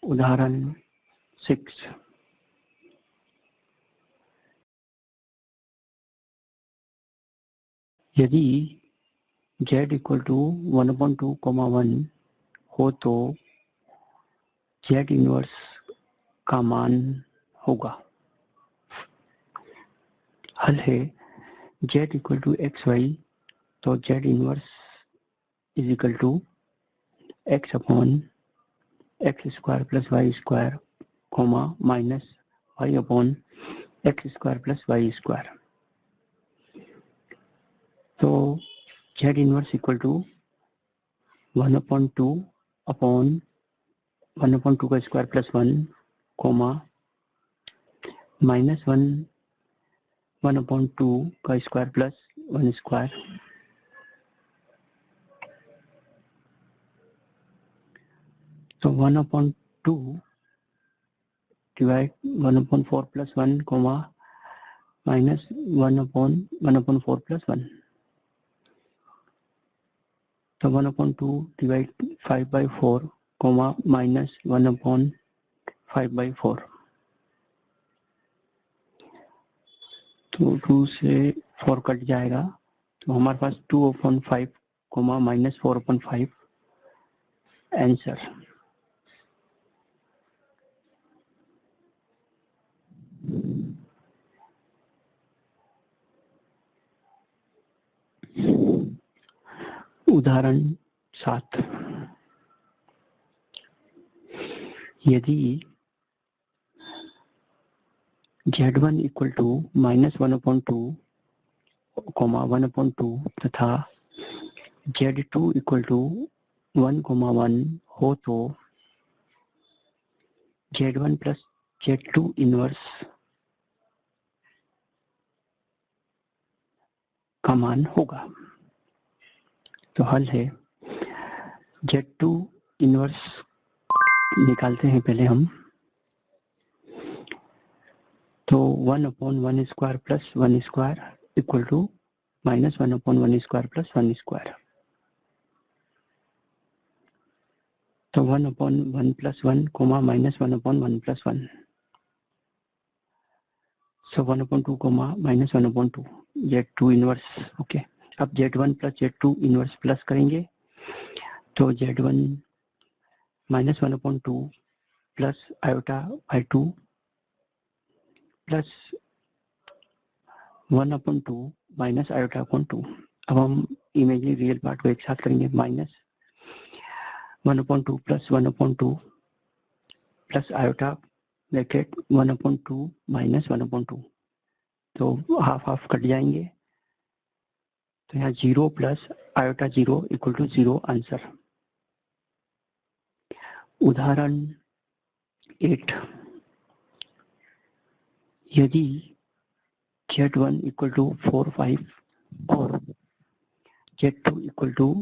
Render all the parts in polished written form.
उदाहरण 6। यदि z equal to 1/2, 1 हो तो z इनवर्स का मान होगा। हल है z equal to x y, तो z inverse is equal to x upon x square plus y square minus y upon x square plus y square. तो z inverse equal to 1/2 upon 1/2 का square plus 1 minus 1/2 का square plus 1 square. तो 1/2 divide 1/4 plus 1 minus 1/4 plus 1। तो 1/2 divide 5/4 minus 1/5/4। तो 2 से 4 cut जाएगा, तो हमारे पास 2/5 माइनस 4/5 आंसर। उदाहरण 7। यदि z1 इक्वल टू -1/2, 1/2 तथा z2 इक्वल टू 1, 1 हो तो z1 प्लस z2 इनवर्स का मान होगा। तो हल है z2 इनवर्स निकालते हैं पहले हम। तो 1/1 square plus 1 square equal to -1/1 square plus 1 square. तो 1/1 plus 1 minus 1/1 plus 1। So 1/2 minus 1/2 z2 inverse. Okay, अब z1 plus z2 inverse plus करेंगे, तो z1 minus 1/2 plus iota by 2 plus 1/2 minus iota upon 2। अब हम इमेजिनरी रियल पार्ट को एक साथ करेंगे, minus 1/2 plus 1/2 plus iota bracket 1/2 minus 1/2। तो हाफ हाफ कट जाएंगे, तो यहाँ 0 plus iota 0 equal to 0 answer. उदाहरण 8। यदि z1 इक्वल टू 4, 5 और z2 इक्वल टू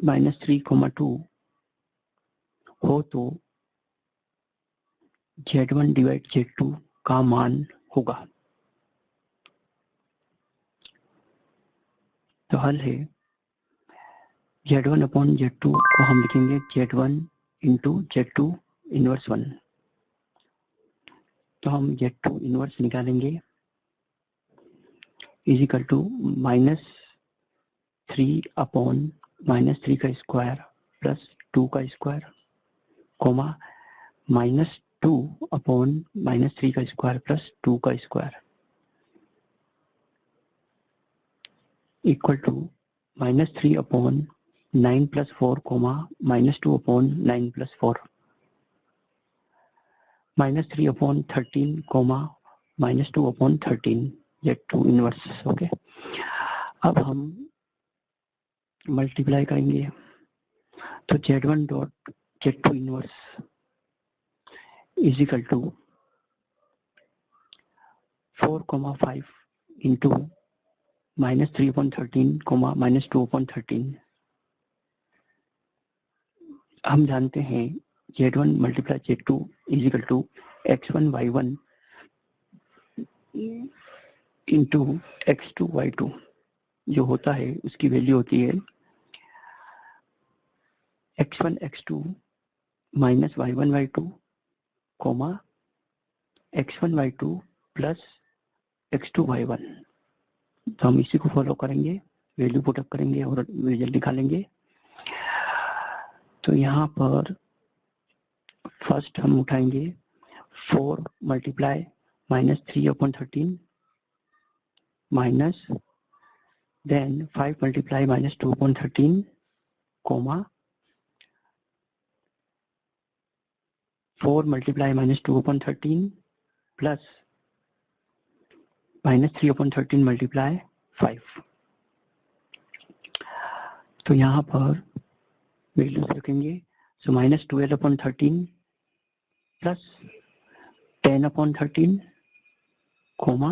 -3, 2 हो तो z1 डिवाइड z2 का मान होगा। तो हल है z1 अपॉन z2 को हम लिखेंगे z1 इंटू z2 इनवर्स 1। तो हम z2 इनवर्स निकालेंगे इज इक्वल टू -3 अपॉन -3 का स्क्वायर प्लस 2 का स्क्वायर -2 अपॉन -3 का स्क्वायर प्लस 2 का square equal to -3 upon 9 plus 4 -2 upon 9 plus 4 -3 upon 13 -2 upon 13 z2 inverse. Okay, अब हम मल्टीप्लाई करेंगे, तो z1 dot z2 inverse is equal to 4, 5 into -3/13 -2/13। हम जानते हैं z1 multiply z2 is equal to x1 y1 into x2 y2। जो होता है उसकी वैल्यू होती है x1 x2 minus y1/2 coma x1/2 plus x2/1। तो हम इसी को फॉलो करेंगे, वैल्यू पुटअप करेंगे और रिजल्ट निकालेंगे। तो यहाँ पर फर्स्ट हम उठाएंगे 4 multiply minus 3/13 minus then 5 multiply minus 2/13 comma 4 multiply minus 2/13 plus minus 3/13 multiply 5। तो यहाँ पर वैल्यूज रखेंगे। So minus 12/13 plus 10/13 comma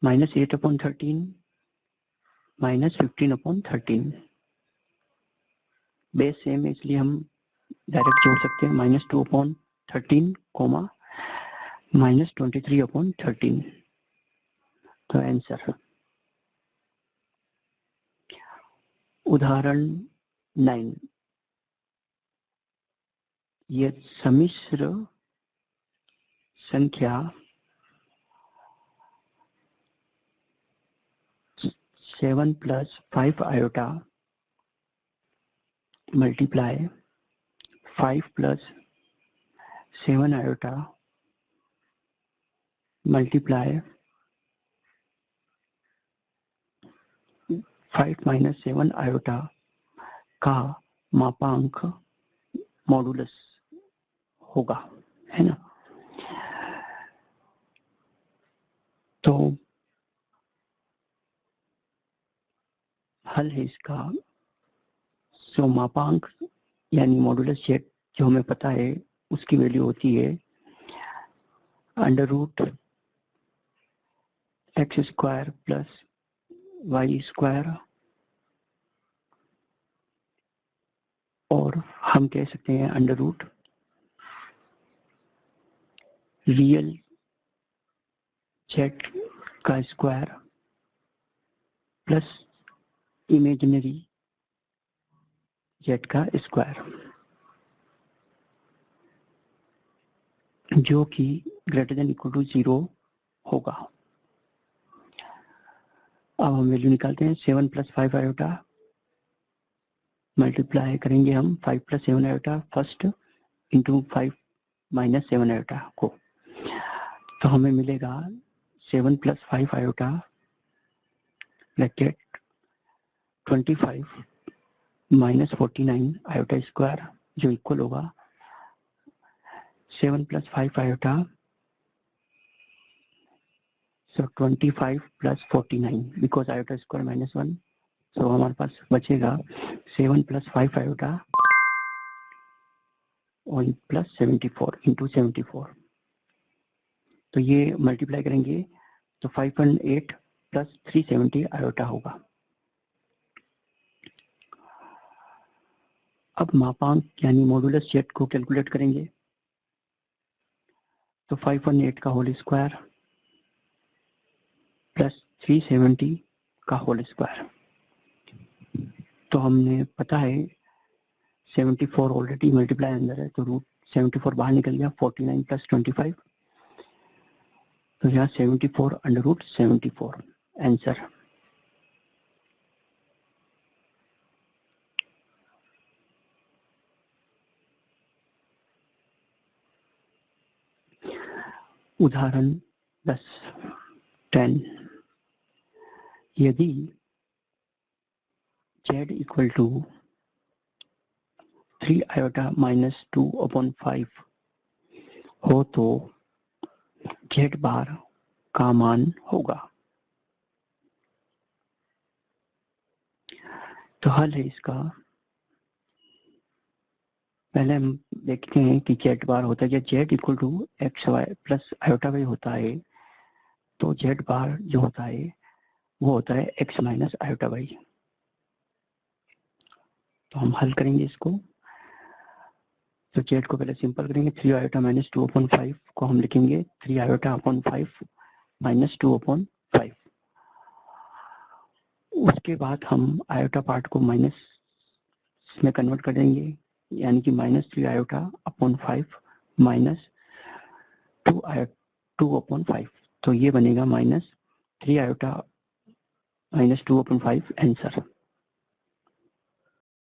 minus 8/13 minus 15/13। Base same है इसलिए हम डायरेक्ट जोड़ सकते हैं। Minus 2/13 comma minus 23/13। तो आंसर उदाहरण 9, ये सम्मिश्र संख्या 7 + 5 iota multiply 5 + 7 iota multiply 5 - 7 iota का मापांक मॉडुलस होगा, है ना। तो हल है इसका। सो मापांक यानी मॉडुलस z जो हमें पता है उसकी वैल्यू होती है √x² + y², और हम कह सकते हैं √ रियल z का स्क्वायर प्लस इमेजिनरी z का स्क्वायर, जो कि > 0 होगा। अब हम वैल्यू निकालते हैं। 7 + 5 आयोटा मल्टीप्लाई करेंगे हम 5 + 7 आयोटा फर्स्ट इंटू 5 - 7 आयोटा को। तो हमें मिलेगा 7 + 5 आयोटा ब्रैकेट 25 - 49 आयोटा स्क्वायर, जो इक्वल होगा 7 + 5 iota, so 25 + 49 because iota square -1। तो हमारे पास बचेगा 7 + 5 आयोटा और प्लस 74 इंटू 74। तो ये मल्टीप्लाई करेंगे तो 508 + 370 आयोटा होगा। अब मापांक यानी मॉडुलस z को कैलकुलेट करेंगे। तो 508 का होल स्क्वायर प्लस 370 का होल स्क्वायर। तो हमने पता है 74 ऑलरेडी मल्टीप्लाई अंदर है, तो √74 बाहर निकल गया। 49 + 25, तो यहाँ 74 √74 आंसर। उदाहरण 10, यदि z = 3 आयोटा - 2/5 हो तो z बार का मान होगा। तो हल है इसका। पहले हम देखते हैं कि z बार होता है, z = xy + आयोटा y होता है, तो z बार जो होता है वो होता है x - आयोटा y। तो हम हल करेंगे इसको। तो z को पहले सिंपल करेंगे। 3 आयोटा - 2/5 को हम लिखेंगे 3 आयोटा अपॉन 5 - 2/5। उसके बाद हम आयोटा पार्ट को माइनस में कन्वर्ट कर देंगे यानी कि -3 आयोटा अपॉन 5 माइनस 2 अपॉन 5, तो ये बनेगा -3 आयोटा -2 अपॉन 5 आंसर।